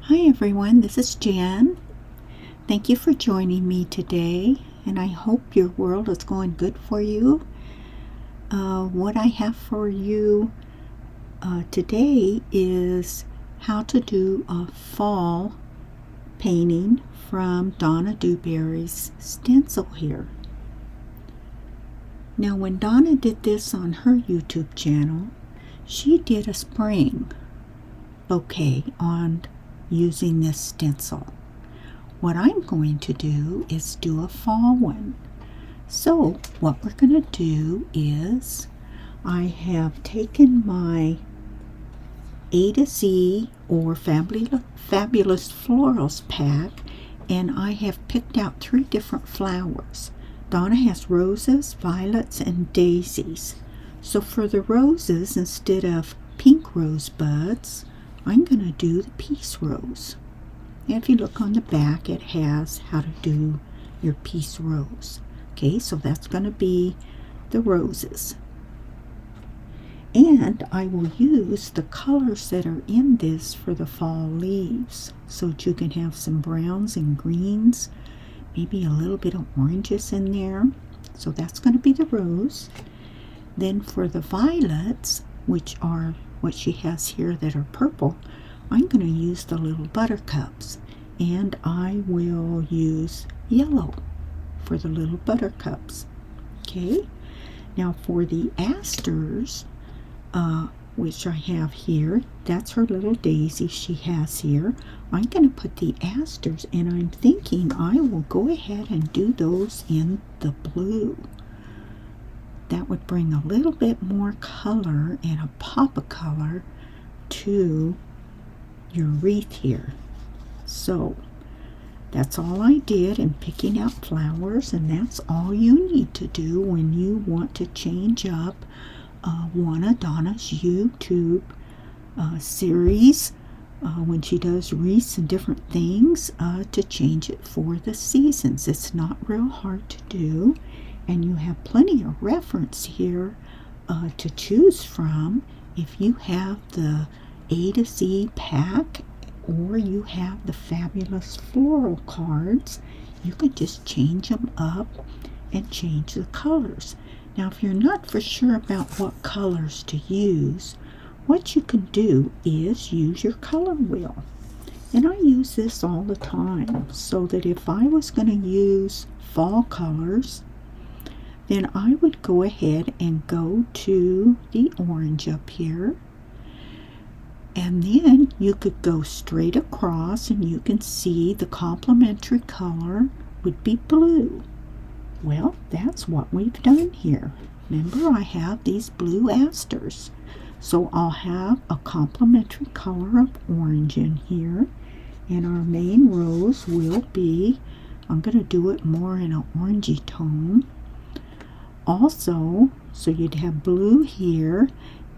Hi everyone, this is Jann. Thank you for joining me today, and I hope your world is going good for you. What I have for you today is how to do a fall painting from Donna Dewberry's stencil here. Now when Donna did this on her YouTube channel, she did a spring bouquet on using this stencil. What I'm going to do is do a fall one. So what we're going to do is I have taken my A to Z or Fabulous Florals pack, and I have picked out 3 different flowers. Donna has roses, violets, and daisies. So for the roses, instead of pink rose buds, I'm going to do the peace rose. And if you look on the back, it has how to do your peace rose. Okay, so that's going to be the roses. And I will use the colors that are in this for the fall leaves, so that you can have some browns and greens, maybe a little bit of oranges in there. So that's going to be the rose. Then for the violets, which are what she has here that are purple, I'm going to use the little buttercups, and I will use yellow for the little buttercups. Okay, now for the asters, which I have here, that's her little daisy she has here. I'm going to put the asters, and I'm thinking I will go ahead and do those in the blue. That would bring a little bit more color and a pop of color to your wreath here. So that's all I did in picking out flowers, and that's all you need to do when you want to change up one of Donna's YouTube series when she does wreaths and different things to change it for the seasons. It's not real hard to do, and you have plenty of reference here to choose from. If you have the A to Z pack, or you have the Fabulous Floral cards, you can just change them up and change the colors. Now if you're not for sure about what colors to use, what you can do is use your color wheel. And I use this all the time, so that if I was going to use fall colors, then I would go ahead and go to the orange up here, and then you could go straight across, and you can see the complementary color would be blue. Well, that's what we've done here. Remember, I have these blue asters, so I'll have a complementary color of orange in here, and our main rose will be, I'm going to do it more in an orangey tone also, so you'd have blue here,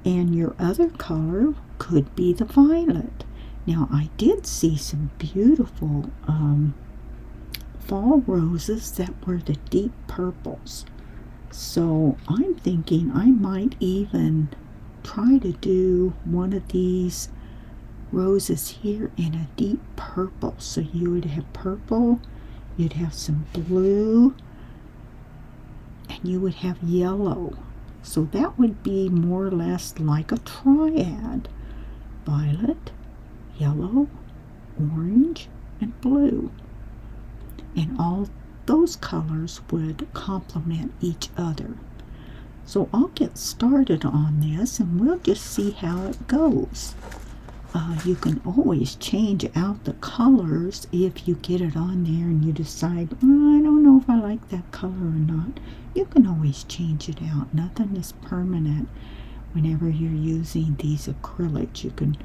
and your other color could be the violet. Now I did see some beautiful fall roses that were the deep purples, so I'm thinking I might even try to do one of these roses here in a deep purple. So you would have purple, you'd have some blue, and you would have yellow. So that would be more or less like a triad: violet, yellow, orange, and blue. And all those colors would complement each other. So I'll get started on this, and we'll just see how it goes. You can always change out the colors if you get it on there and you decide, oh, I don't know if I like that color or not. You can always change it out. Nothing is permanent whenever you're using these acrylics. You can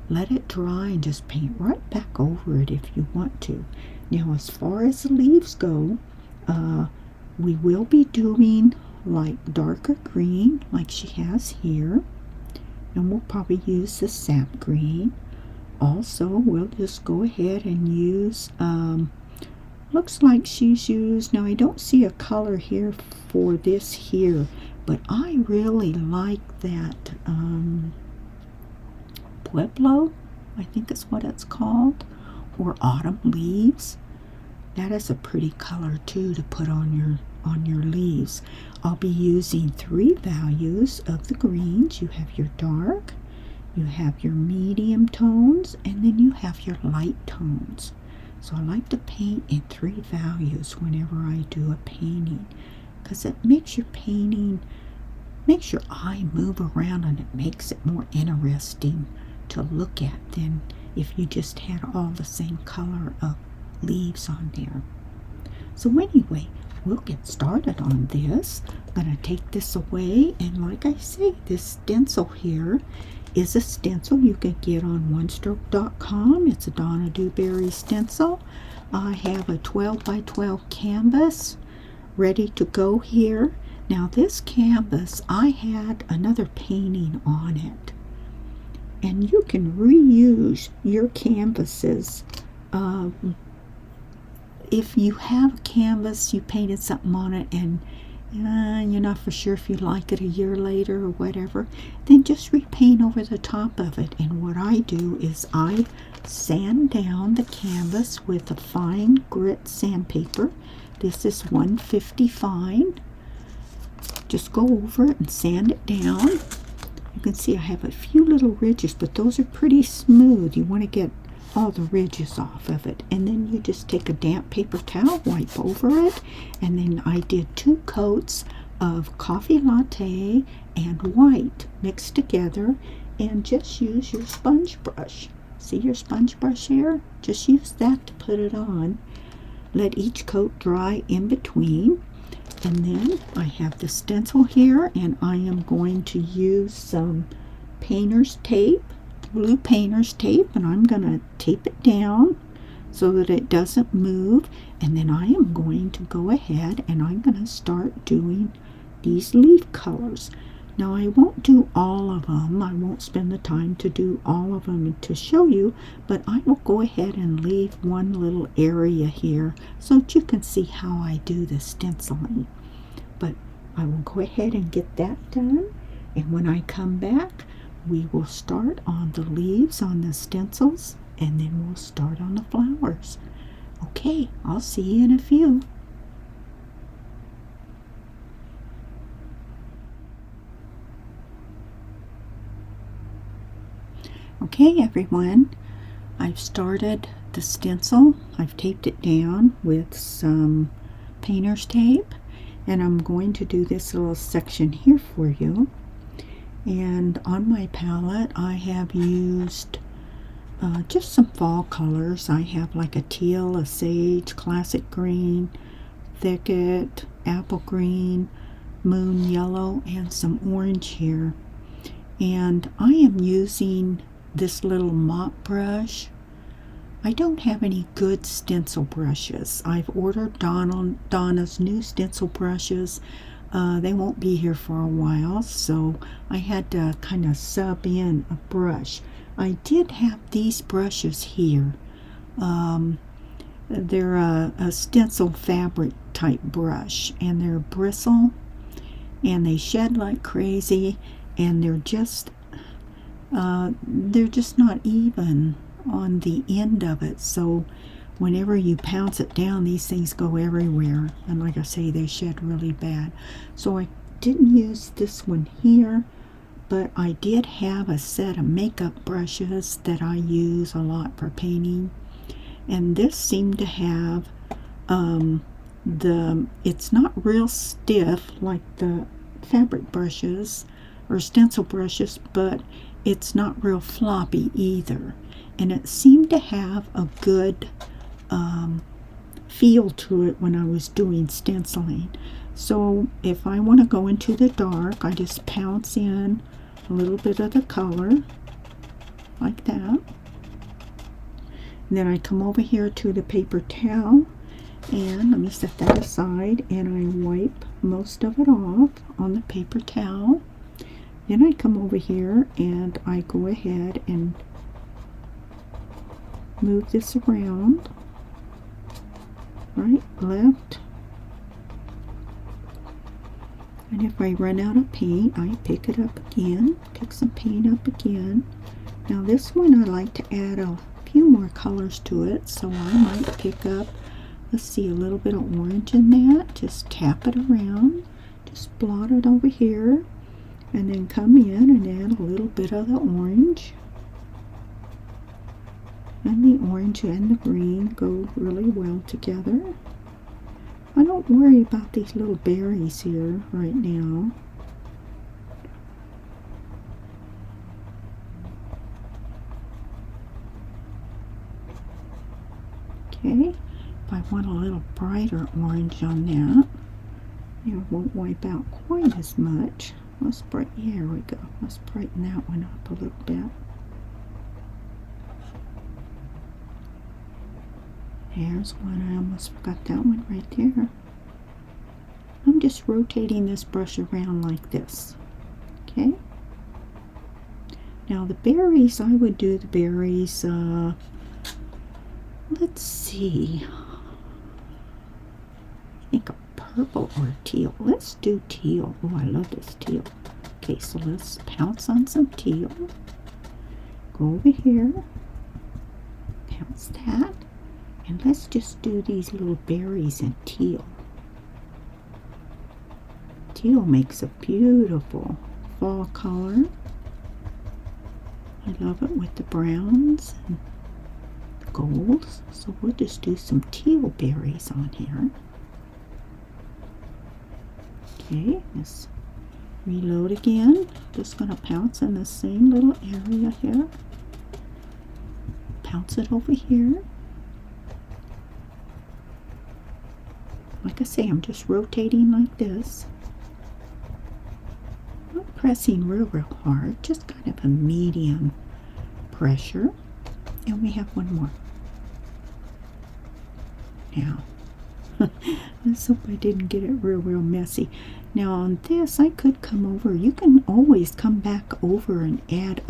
let it dry and just paint right back over it if you want to. Now as far as the leaves go, we will be doing like darker green like she has here, and we'll probably use the sap green. Also, we'll just go ahead and use, looks like she's used, now I don't see a color here for this here, but I really like that Pueblo, I think is what it's called, or autumn leaves. That is a pretty color too to put on your leaves. I'll be using 3 values of the greens. You have your dark, you have your medium tones, and then you have your light tones. So I like to paint in 3 values whenever I do a painting, because it makes your painting, makes your eye move around, and it makes it more interesting to look at than if you just had all the same color of leaves on there. So anyway, we'll get started on this. I'm going to take this away, and like I say, this stencil here is a stencil you can get on onestroke.com. It's a Donna Dewberry stencil. I have a 12 by 12 canvas ready to go here. Now this canvas, I had another painting on it, and you can reuse your canvases. If you have a canvas, you painted something on it, and you're not for sure if you like it a year later or whatever, then just repaint over the top of it. And what I do is I sand down the canvas with a fine grit sandpaper. This is 150 fine. Just go over it and sand it down. You can see I have a few little ridges, but those are pretty smooth. You want to get all the ridges off of it, and then you just take a damp paper towel, wipe over it, and then I did 2 coats of coffee latte and white mixed together, and just use your sponge brush. See your sponge brush here? Just use that to put it on. Let each coat dry in between, and then I have the stencil here, and I am going to use some painter's tape, blue painter's tape, and I'm going to tape it down so that it doesn't move. And then I am going to go ahead and I'm going to start doing these leaf colors. Now I won't do all of them. I won't spend the time to do all of them to show you, but I will go ahead and leave one little area here so that you can see how I do the stenciling. But I will go ahead and get that done, and when I come back, we will start on the leaves on the stencils, and then we'll start on the flowers. Okay, I'll see you in a few. Okay, everyone, I've started the stencil. I've taped it down with some painter's tape, and I'm going to do this little section here for you. And on my palette, I have used just some fall colors. I have like a teal, a sage, classic green, thicket, apple green, moon yellow, and some orange here. And I am using this little mop brush. I don't have any good stencil brushes. I've ordered Donna's new stencil brushes. They won't be here for a while, so I had to kind of sub in a brush. I did have these brushes here. They're a stencil fabric type brush, and they're bristle, and they shed like crazy, and they're just not even on the end of it, so whenever you pounce it down, these things go everywhere, and like I say, they shed really bad. So I didn't use this one here, but I did have a set of makeup brushes that I use a lot for painting, and this seemed to have it's not real stiff like the fabric brushes or stencil brushes, but it's not real floppy either, and it seemed to have a good feel to it when I was doing stenciling. So if I want to go into the dark, I just pounce in a little bit of the color like that, and then I come over here to the paper towel, and let me set that aside, and I wipe most of it off on the paper towel. Then I come over here and I go ahead and move this around, right, left, and if I run out of paint, I pick it up again, pick some paint up again, Now this one I like to add a few more colors to it, so I might pick up, let's see, a little bit of orange in that. Just tap it around, just blot it over here, and then come in and add a little bit of the orange. And the orange and the green go really well together. I don't worry about these little berries here right now. Okay, if I want a little brighter orange on that, it won't wipe out quite as much. Let's brighten, here we go. Let's brighten that one up a little bit. There's one, I almost forgot that one right there. I'm just rotating this brush around like this. Okay. Now the berries, I would do the berries, let's see. I think a purple or teal. Let's do teal. Oh, I love this teal. Okay, so let's pounce on some teal. Go over here. Pounce that. And let's just do these little berries in teal. Teal makes a beautiful fall color. I love it with the browns and the golds. So we'll just do some teal berries on here. Okay, let's reload again. Just going to pounce in the same little area here. Pounce it over here. Like I say, I'm just rotating like this. Not pressing real hard, just kind of a medium pressure. And we have one more. Now, let's hope I didn't get it real messy. Now on this, I could come over. You can always come back over and add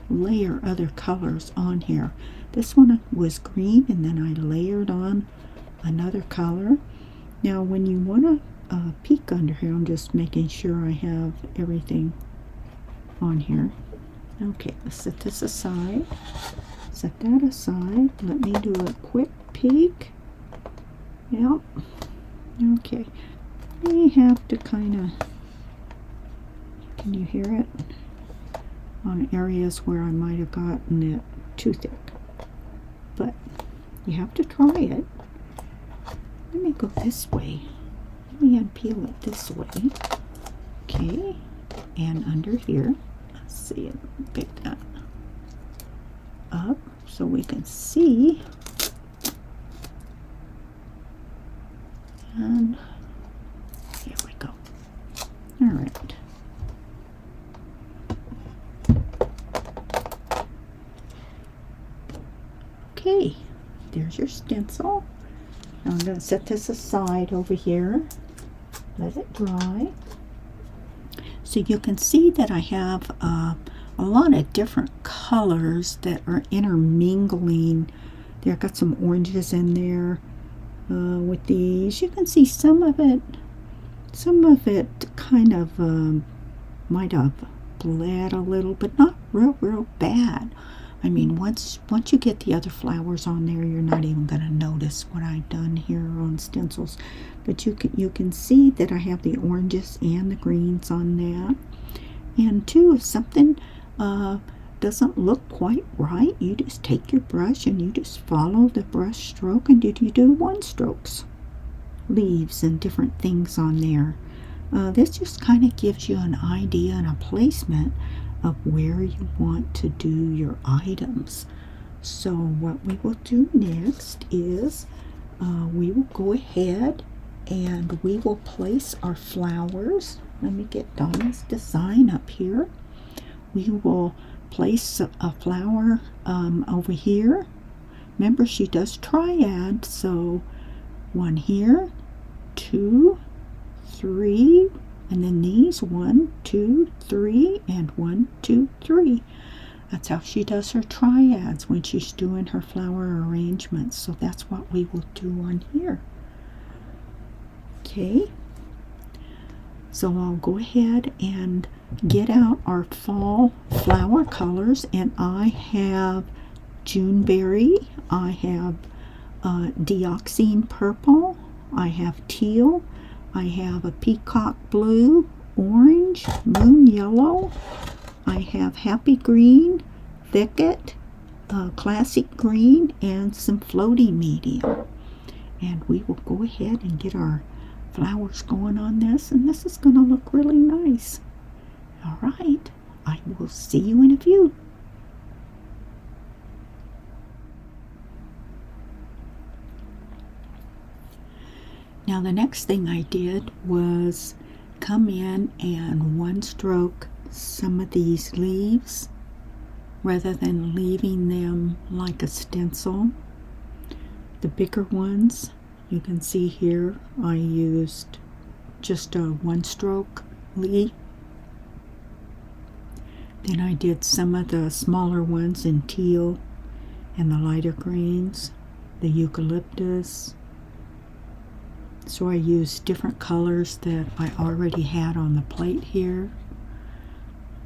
layer other colors on here. This one was green, and then I layered on another color. Now when you want to peek under here, I'm just making sure I have everything on here. Okay, let's set this aside. Set that aside. Let me do a quick peek. Yep. Okay. We have to kind of, can you hear it? On areas where I might have gotten it too thick. But you have to try it. Let me go this way. Let me unpeel it this way. Okay, and under here, let's see it, pick that up so we can see. And here we go. All right. Okay, there's your stencil. Now I'm going to set this aside over here, let it dry. So you can see that I have a lot of different colors that are intermingling. There, I've got some oranges in there with these. You can see some of it kind of might have bled a little, but not real bad. I mean, once you get the other flowers on there, you're not even going to notice what I've done here on stencils. But you can see that I have the oranges and the greens on that. And too, if something doesn't look quite right, you just take your brush and you just follow the brush stroke, and you do one strokes, leaves and different things on there. This just kind of gives you an idea and a placement of where you want to do your items. So what we will do next is we will go ahead and we will place our flowers. Let me get Donna's design up here. We will place a flower over here. Remember, she does triad, so one here, 2, 3, and then these 1, 2, 3, and 1, 2, 3. That's how she does her triads when she's doing her flower arrangements. So that's what we will do on here. Okay. So I'll go ahead and get out our fall flower colors, and I have Juneberry, I have Dioxine Purple, I have Teal, I have a Peacock Blue, Orange, Moon Yellow, I have Happy Green, Thicket, Classic Green, and some Floaty Medium. And we will go ahead and get our flowers going on this, and this is going to look really nice. All right, I will see you in a few. Now the next thing I did was come in and one stroke some of these leaves rather than leaving them like a stencil. The bigger ones, you can see here, I used just a one stroke leaf. Then I did some of the smaller ones in teal and the lighter greens, the eucalyptus. So I used different colors that I already had on the plate here.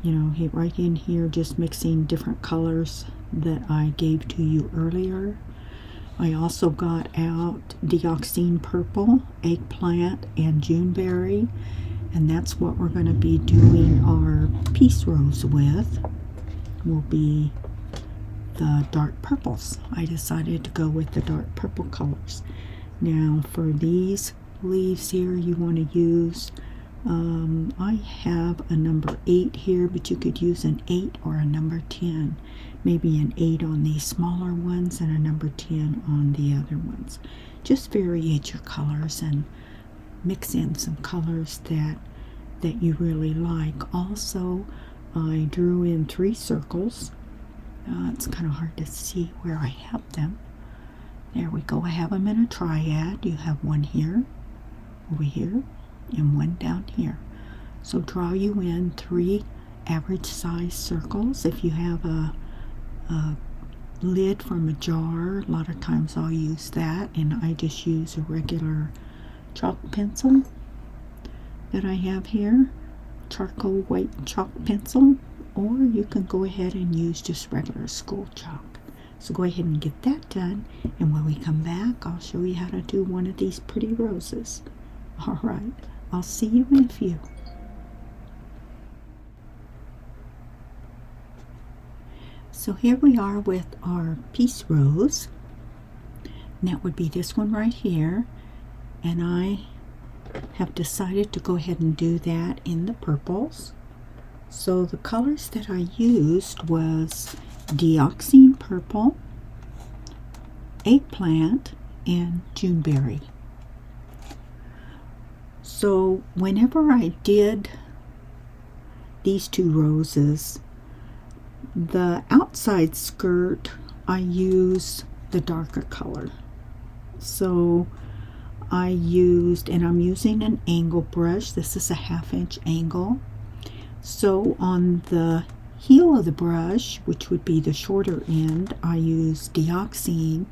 You know, right in here, just mixing different colors that I gave to you earlier. I also got out Dioxine Purple, Eggplant, and Juneberry, and that's what we're going to be doing our peace rose with, will be the dark purples. I decided to go with the dark purple colors. Now for these leaves here, you want to use, I have a number 8 here, but you could use an 8 or a number 10. Maybe an 8 on these smaller ones and a number 10 on the other ones. Just variate your colors and mix in some colors that you really like. Also, I drew in 3 circles. It's kind of hard to see where I have them. There we go. I have them in a triad. You have one here, over here, and one down here. So draw you in 3 average size circles. If you have a lid from a jar, a lot of times I'll use that, and I just use a regular chalk pencil that I have here, charcoal white chalk pencil, or you can go ahead and use just regular school chalk. So go ahead and get that done, and when we come back, I'll show you how to do one of these pretty roses. All right, I'll see you in a few. So here we are with our peace rose, and that would be this one right here, and I have decided to go ahead and do that in the purples. So the colors that I used was Dioxine Purple, Eggplant, and Juneberry. So whenever I did these 2 roses, the outside skirt I use the darker color. So I used, and I'm using an angle brush. This is a 1/2 inch angle. So on the heel of the brush, which would be the shorter end, I use Dioxine,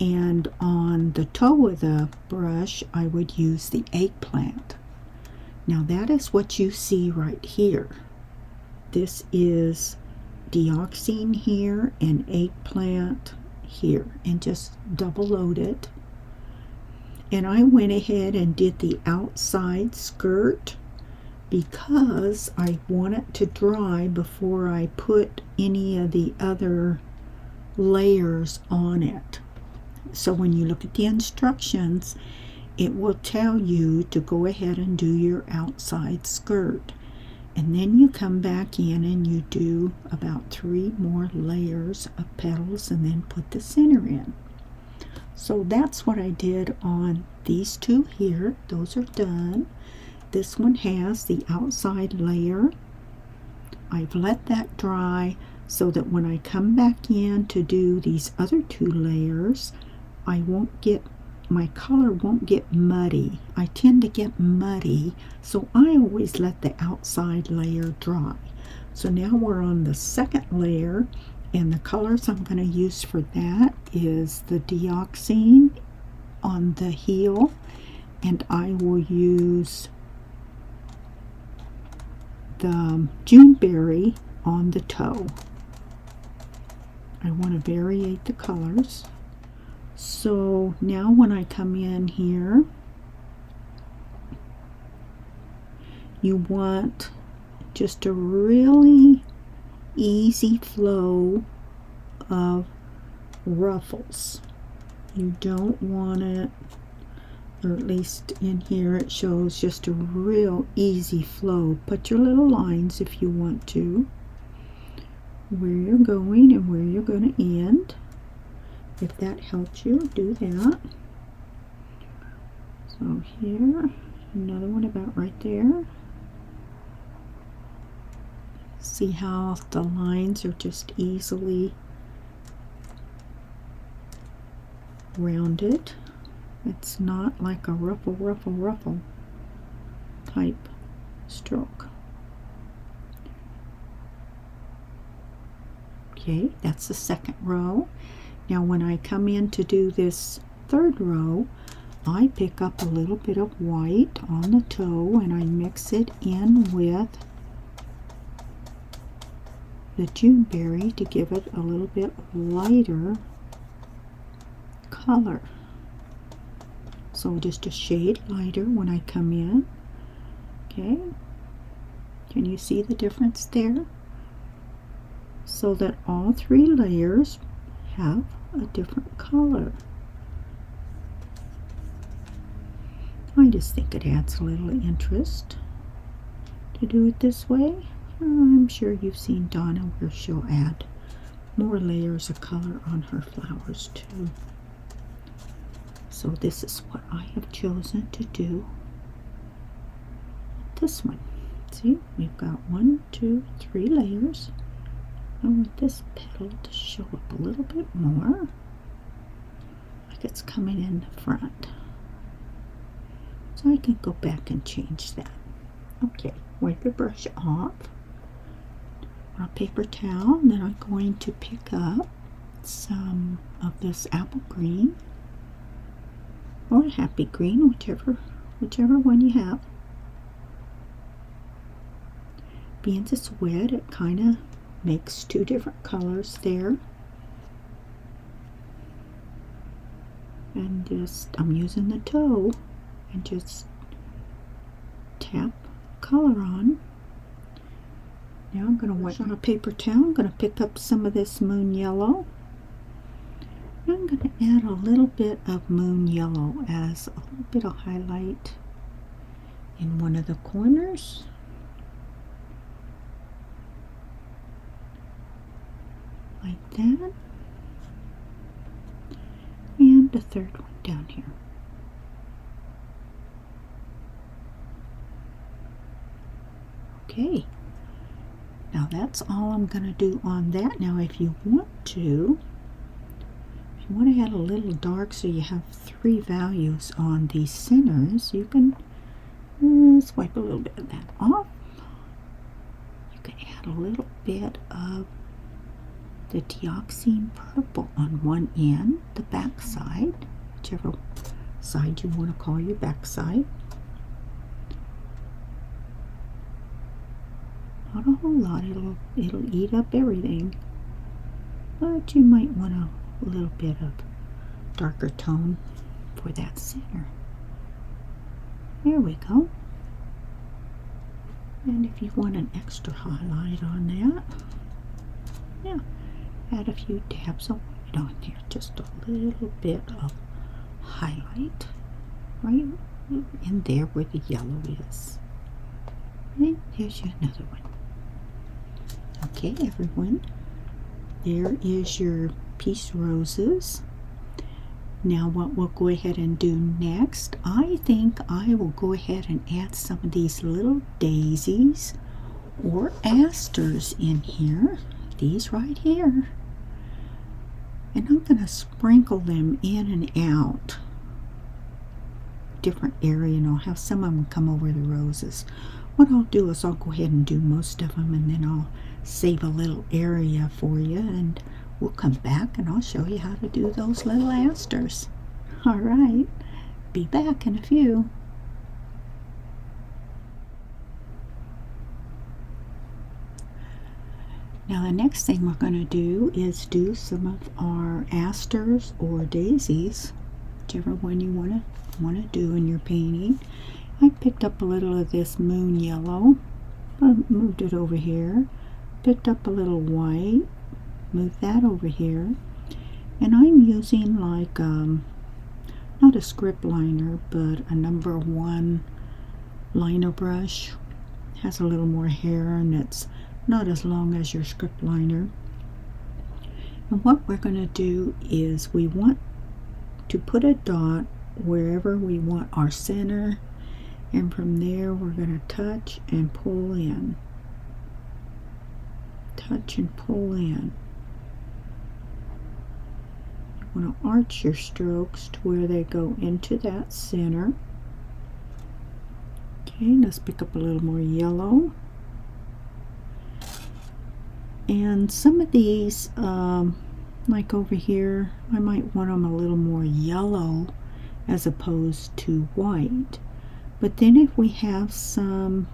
and on the toe of the brush I would use the Eggplant. Now that is what you see right here. This is Dioxine here and Eggplant here, and just double load it. And I went ahead and did the outside skirt because I want it to dry before I put any of the other layers on it. So when you look at the instructions, it will tell you to go ahead and do your outside skirt. And then you come back in and you do about 3 more layers of petals and then put the center in. So that's what I did on these 2 here. Those are done. This one has the outside layer. I've let that dry so that when I come back in to do these other 2 layers, my color won't get muddy. I tend to get muddy, so I always let the outside layer dry. So now we're on the second layer, and the colors I'm going to use for that is the Dioxine on the heel, and I will use the Juneberry on the toe. I want to variate the colors. So now when I come in here, you want just a really easy flow of ruffles. You don't want it, or at least in here it shows just a real easy flow. Put your little lines if you want to, where you're going and where you're going to end. If that helps you, do that. So here, another one about right there. See how the lines are just easily rounded. It's not like a ruffle, ruffle, ruffle type stroke. Okay, that's the second row. Now when I come in to do this third row, I pick up a little bit of white on the toe and I mix it in with the Juneberry to give it a little bit lighter color. So just a shade lighter when I come in. Okay, can you see the difference there? So that all three layers have a different color. I just think it adds a little interest to do it this way. I'm sure you've seen Donna where she'll add more layers of color on her flowers too. So this is what I have chosen to do with this one. See, we've got 1, 2, 3 layers. I want this petal to show up a little bit more, like it's coming in the front. So I can go back and change that. Okay, wipe your brush off on a paper towel, and then I'm going to pick up some of this apple green or happy green, whichever one you have. Being it's wet, it kind of makes two different colors there. And just, I'm using the toe and just tap color on. Now I'm going to wipe on a paper towel. I'm going to pick up some of this moon yellow. I'm going to add a little bit of moon yellow as a little bit of highlight in one of the corners. Like that. And the third one down here. Okay. Now that's all I'm going to do on that. Now if you want to add a little dark so you have 3 values on these centers, you can swipe a little bit of that off. You can add a little bit of the dioxine purple on one end, the back side, whichever side you want to call your back side. Not a whole lot, it'll eat up everything, but you might want a little bit of darker tone for that center. There we go. And if you want an extra highlight on that, yeah, add a few dabs of white on there, just a little bit of highlight right in there where the yellow is. And here's you another one. Okay, everyone, there is your peace roses. Now what we'll go ahead and do next, I think I will go ahead and add some of these little daisies or asters in here, these right here. And I'm going to sprinkle them in and out different area, and I'll have some of them come over the roses. What I'll do is I'll go ahead and do most of them, and then I'll save a little area for you, and we'll come back and I'll show you how to do those little asters. Alright, be back in a few. Now the next thing we're going to do is do some of our asters or daisies, whichever one you want to do in your painting. I picked up a little of this moon yellow, I moved it over here, picked up a little white, moved that over here, and I'm using like not a script liner but a number 1 liner brush. It has a little more hair and it's not as long as your script liner. And what we're going to do is we want to put a dot wherever we want our center, and from there we're going to touch and pull in, touch and pull in. You want to arch your strokes to where they go into that center. Okay, let's pick up a little more yellow. And some of these, like over here, I might want them a little more yellow as opposed to white. But then if we have some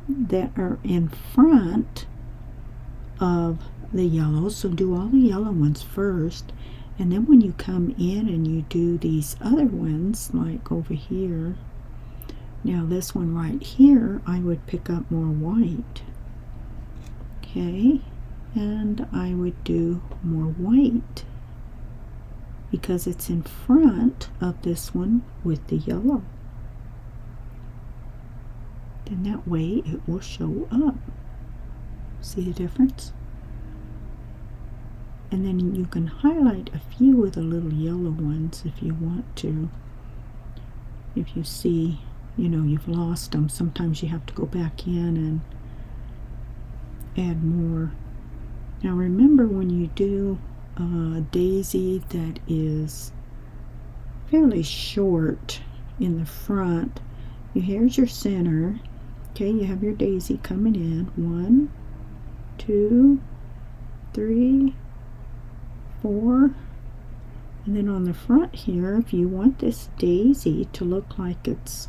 that are in front of the yellow, so do all the yellow ones first, and then when you come in and you do these other ones, like over here, now this one right here, I would pick up more white. Okay, and I would do more white because it's in front of this one with the yellow. Then that way it will show up. See the difference? And then you can highlight a few of the little yellow ones if you want to. If you see, you know, you've lost them, sometimes you have to go back in and add more. Now remember, when you do a daisy that is fairly short in the front, here's your center. Okay, you have your daisy coming in. 1, 2, 3, 4. And then on the front here, if you want this daisy to look like it's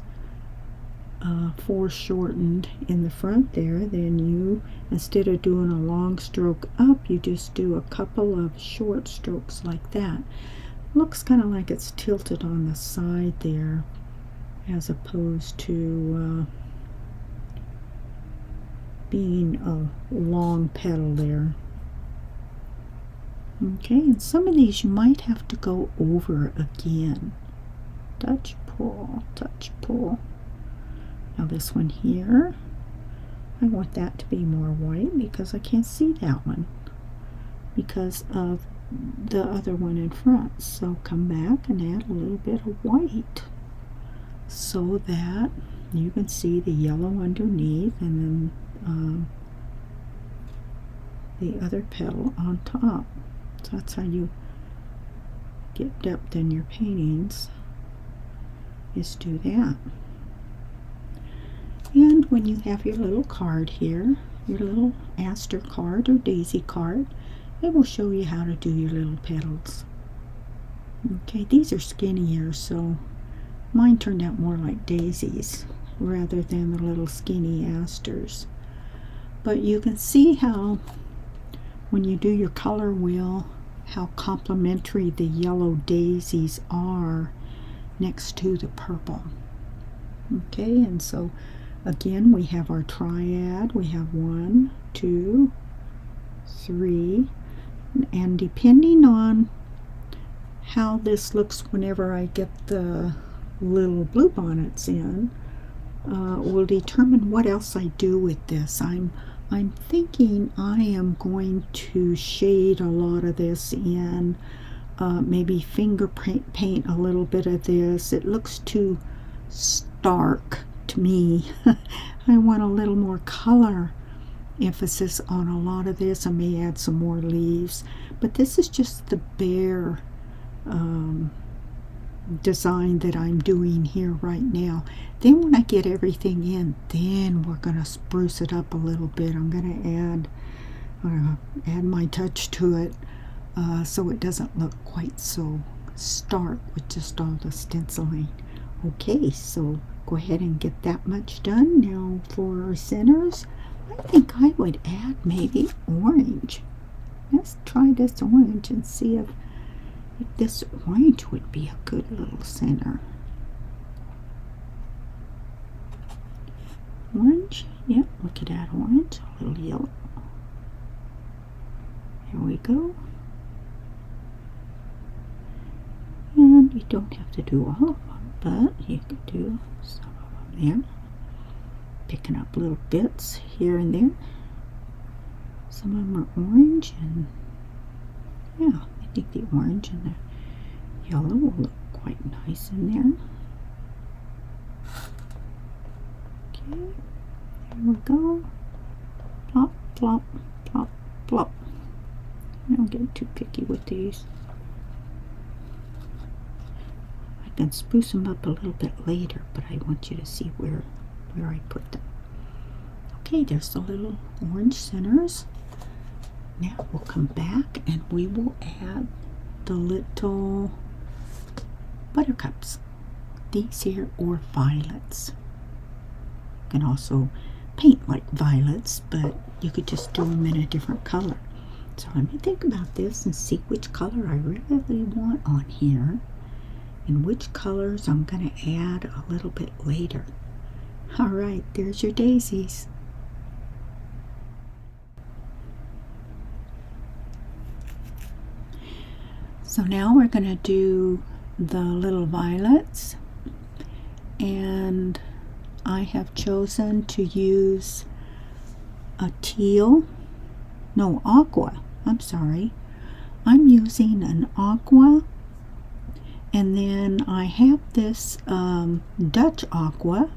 foreshortened in the front there, then you, instead of doing a long stroke up, you just do a couple of short strokes like that. Looks kind of like it's tilted on the side there as opposed to being a long petal there. Okay, and some of these you might have to go over again. Touch, pull, touch, pull. Now this one here, I want that to be more white because I can't see that one because of the other one in front. So come back and add a little bit of white so that you can see the yellow underneath and then the other petal on top. So that's how you get depth in your paintings, is do that. And when you have your little card here, your little aster card or daisy card, it will show you how to do your little petals. Okay, these are skinnier, so mine turned out more like daisies rather than the little skinny asters. But you can see how when you do your color wheel, how complementary the yellow daisies are next to the purple. Okay, and so again, we have our triad. We have 1, 2, 3, and depending on how this looks whenever I get the little blue bonnets in, will determine what else I do with this. I'm thinking I am going to shade a lot of this in, maybe finger paint a little bit of this. It looks too stark to me. I want a little more color emphasis on a lot of this. I may add some more leaves, but this is just the bare design that I'm doing here right now. Then when I get everything in, then we're going to spruce it up a little bit. I'm going to add my touch to it so it doesn't look quite so stark with just all the stenciling. Okay, so go ahead and get that much done. Now for our centers, I think I would add maybe orange. Let's try this orange and see if this orange would be a good little center. Orange, yep, we could add orange, a little yellow. Here we go. And you don't have to do all of them, but you could do some of them there. Picking up little bits here and there. Some of them are orange, and yeah, I think the orange and the yellow will look quite nice in there. Okay, there we go. Plop, plop, plop, plop. I don't get too picky with these. I can spruce them up a little bit later, but I want you to see where I put them. Okay, there's the little orange centers. Now we'll come back and we will add the little buttercups. These here are violets. You can also paint like violets, but you could just do them in a different color. So let me think about this and see which color I really want on here and which colors I'm going to add a little bit later. Alright, there's your daisies. So now we're going to do the little violets, and I have chosen to use a aqua. I'm sorry. I'm using an aqua, and then I have this Dutch aqua,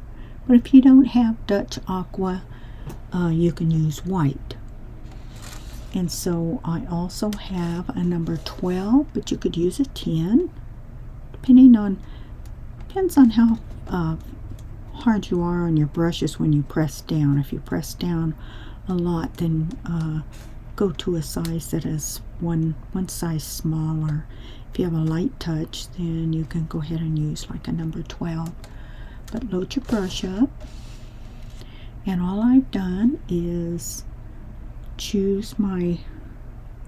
but if you don't have Dutch aqua, you can use white. And so I also have a number 12, but you could use a 10, depends on how hard you are on your brushes when you press down. If you press down a lot, then go to a size that is one size smaller. If you have a light touch, then you can go ahead and use like a number 12. But load your brush up, and all I've done is choose my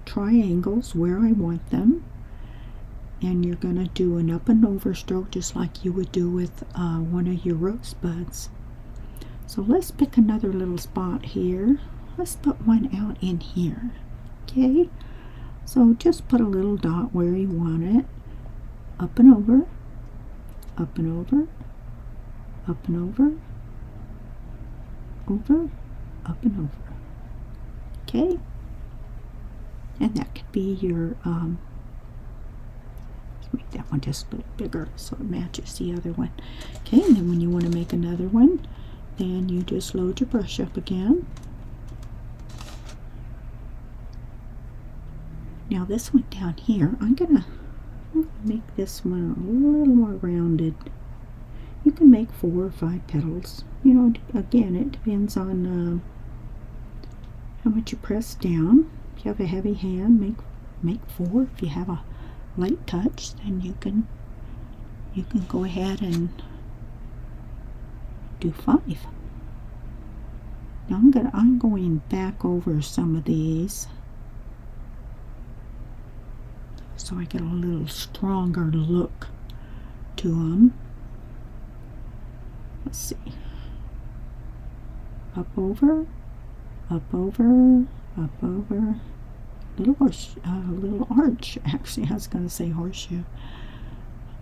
triangles where I want them, and you're going to do an up and over stroke just like you would do with one of your rosebuds. So let's pick another little spot here. Let's put one out in here. Okay, so just put a little dot where you want it. Up and over, up and over, up and over, over, up and over. Okay, and that could be your let's make that one just a little bigger so it matches the other one. Okay, and then when you want to make another one, then you just load your brush up again. Now this one down here, I'm gonna make this one a little more rounded. You can make 4 or 5 petals. You know, again, it depends on how much you press down. If you have a heavy hand, make 4. If you have a light touch, then you can go ahead and do 5. Now I'm going back over some of these so I get a little stronger look to them. Let's see. Up over, up over, up over. Little arch. Actually, I was going to say horseshoe.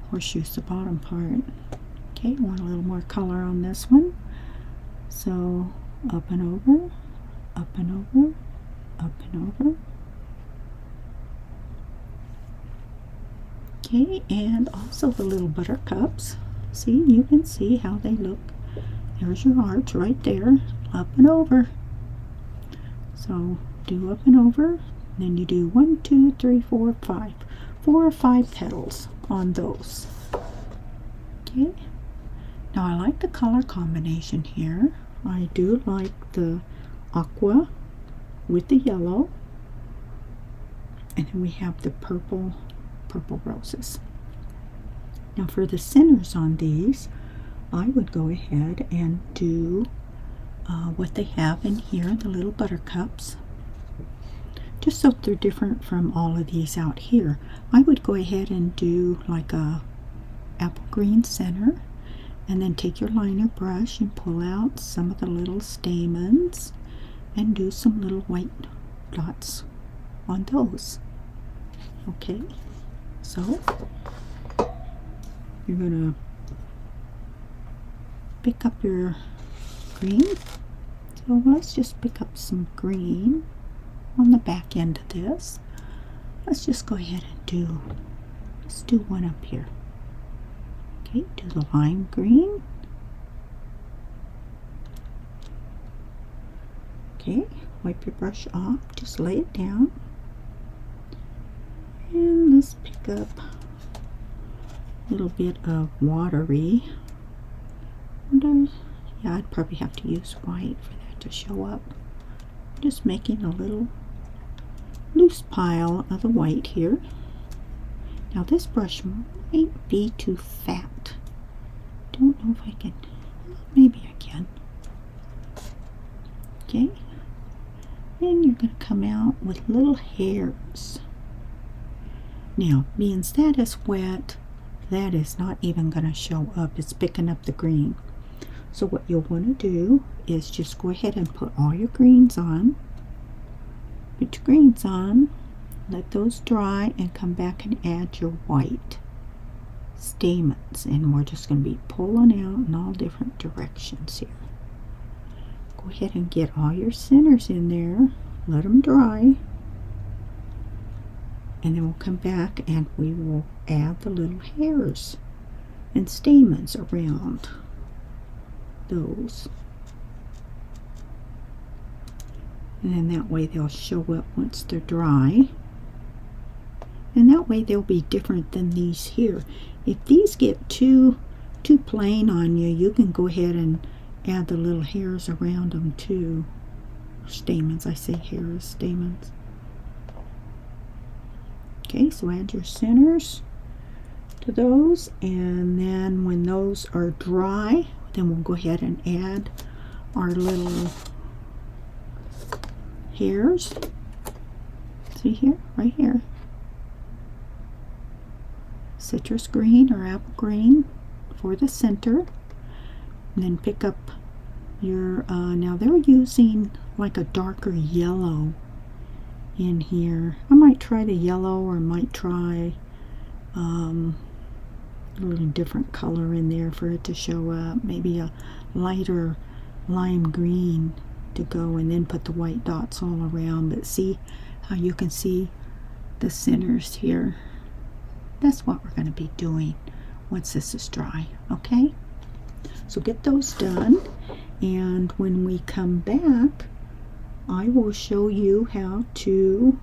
Horseshoe's the bottom part. Okay, want a little more color on this one. So up and over, up and over, up and over. Okay, and also the little buttercups. See, you can see how they look. There's your arch right there, up and over. So do up and over, then you do 1, 2, 3, 4, 5. 4 or 5 petals on those. Okay, now I like the color combination here. I do like the aqua with the yellow, and then we have the purple roses. Now for the centers on these, I would go ahead and do what they have in here, the little buttercups, just so they're different from all of these out here. I would go ahead and do like a apple green center, and then take your liner brush and pull out some of the little stamens and do some little white dots on those. Okay, so you're gonna pick up your green. So let's just pick up some green on the back end of this. Let's just go ahead and let's do one up here. Okay, do the lime green. Okay, wipe your brush off, just lay it down. And let's pick up a little bit of watery. Yeah, I'd probably have to use white for that to show up. Just making a little loose pile of the white here. Now this brush might be too fat. Don't know if I can. Maybe I can. Okay. And you're going to come out with little hairs. Now, being that is wet, that is not even going to show up. It's picking up the green. So what you'll want to do is just go ahead and put all your greens on. Put your greens on. Let those dry and come back and add your white stamens. And we're just going to be pulling out in all different directions here. Go ahead and get all your centers in there. Let them dry. And then we'll come back and we will add the little hairs and stamens around those. And then that way they'll show up once they're dry. And that way they'll be different than these here. If these get too plain on you, you can go ahead and add the little hairs around them too. Stamens, I say hairs, stamens. Okay, so add your centers to those, and then when those are dry, then we'll go ahead and add our little hairs. See here, right here. Citrus green or apple green for the center. And then pick up your, now they're using like a darker yellow in here. I might try the yellow, or might try a little different color in there for it to show up. Maybe a lighter lime green to go, and then put the white dots all around. But see how you can see the centers here? That's what we're going to be doing once this is dry. Okay, so get those done, and when we come back, I will show you how to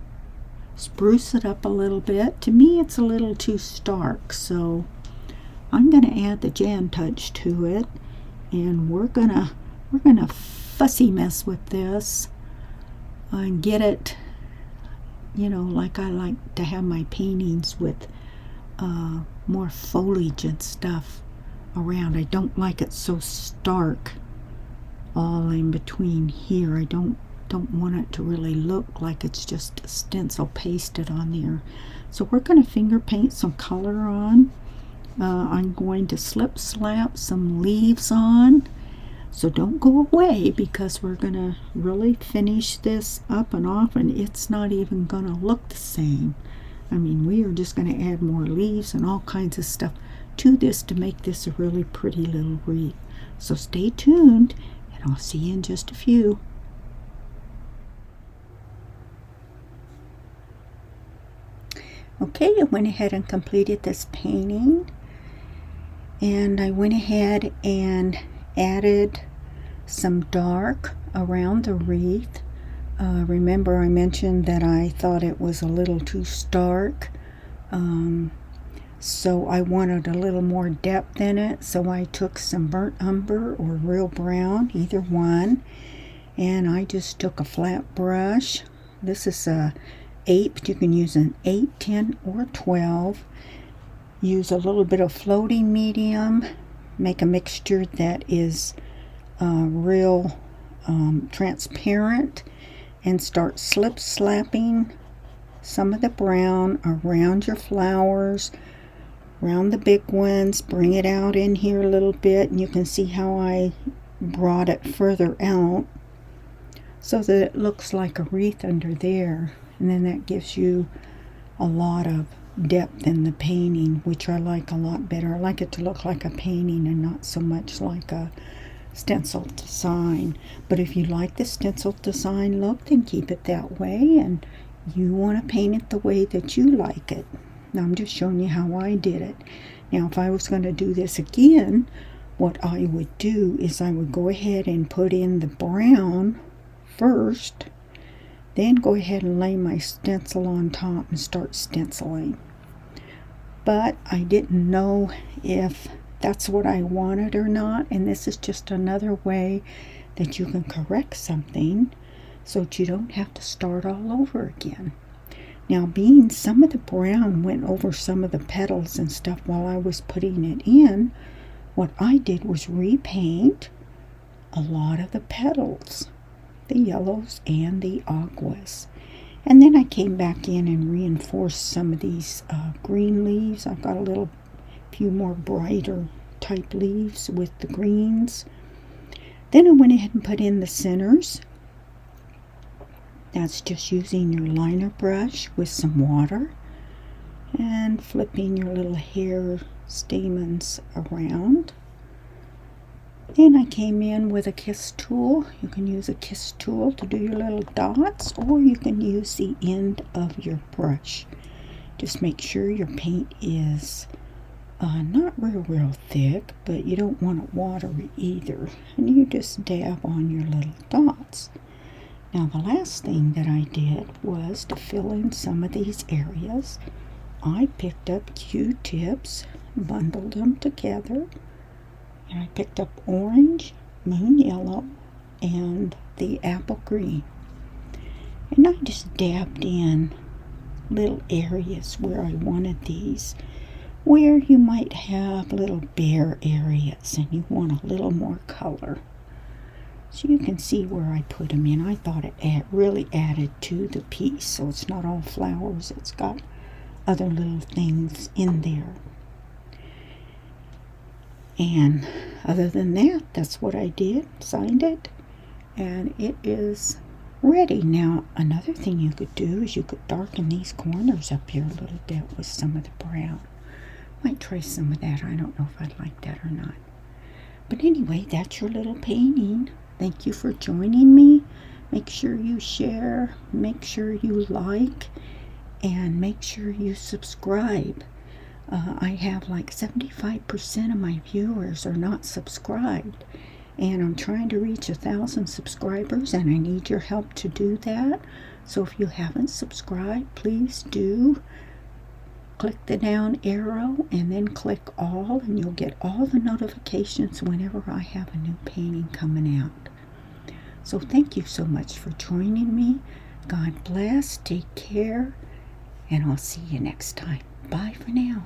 spruce it up a little bit. To me, it's a little too stark, so I'm going to add the Jann touch to it, and we're gonna fussy mess with this and get it, you know, like I like to have my paintings with more foliage and stuff around. I don't like it so stark all in between here. I don't want it to really look like it's just a stencil pasted on there. So we're going to finger paint some color on. I'm going to slip slap some leaves on. So don't go away, because we're going to really finish this up and off, and it's not even going to look the same. I mean, we are just going to add more leaves and all kinds of stuff to this to make this a really pretty little wreath. So stay tuned, and I'll see you in just a few. Okay, I went ahead and completed this painting, and I went ahead and added some dark around the wreath. Remember, I mentioned that I thought it was a little too stark, so I wanted a little more depth in it. So I took some burnt umber or real brown, either one, and I just took a flat brush. This is a 8, but you can use an 8, 10, or 12. Use a little bit of floating medium. Make a mixture that is real transparent and start slip slapping some of the brown around your flowers, around the big ones. Bring it out in here a little bit, and you can see how I brought it further out so that it looks like a wreath under there, and then that gives you a lot of depth in the painting, which I like a lot better. I like it to look like a painting and not so much like a stencil design. But if you like the stencil design look, then keep it that way, and you want to paint it the way that you like it. Now I'm just showing you how I did it. Now if I was going to do this again, what I would do is I would go ahead and put in the brown first, then go ahead and lay my stencil on top and start stenciling. But I didn't know if that's what I wanted or not, and this is just another way that you can correct something so that you don't have to start all over again. Now, being some of the brown went over some of the petals and stuff while I was putting it in, what I did was repaint a lot of the petals, the yellows and the aquas. And then I came back in and reinforced some of these green leaves. I've got a few more brighter type leaves with the greens. Then I went ahead and put in the centers. That's just using your liner brush with some water and flipping your little hair stamens around. Then I came in with a kiss tool. You can use a kiss tool to do your little dots, or you can use the end of your brush. Just make sure your paint is not real thick, but you don't want it watery either. And you just dab on your little dots. Now the last thing that I did was to fill in some of these areas. I picked up Q-tips, bundled them together, and I picked up orange, moon yellow, and the apple green. And I just dabbed in little areas where I wanted these, where you might have little bare areas and you want a little more color. So you can see where I put them in. I thought it really added to the piece, so it's not all flowers. It's got other little things in there. And other than that, that's what I did. Signed it, and it is ready. Now, another thing you could do is you could darken these corners up here a little bit with some of the brown. Might try some of that. I don't know if I'd like that or not. But anyway, that's your little painting. Thank you for joining me. Make sure you share, make sure you like, and make sure you subscribe. I have like 75% of my viewers are not subscribed, and I'm trying to reach 1,000 subscribers, and I need your help to do that. So if you haven't subscribed, please do. Click the down arrow and then click all, and you'll get all the notifications whenever I have a new painting coming out. So thank you so much for joining me. God bless, take care, and I'll see you next time. Bye for now.